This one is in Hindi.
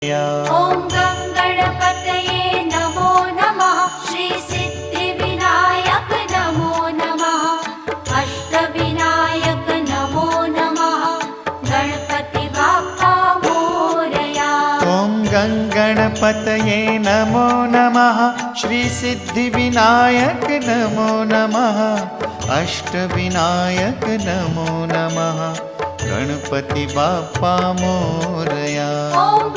ॐ गं गणपतये नमो नमः। श्री सिद्धिविनायक नमो नमः। अष्टविनायक नमो नमः। गणपति बाप्पा मोरया। ॐ गं गणपतये नमो नमः। श्री सिद्धिविनायक नमो नमः। अष्टविनायक नमो नमः। गणपति बाप्पा मोरया। ॐ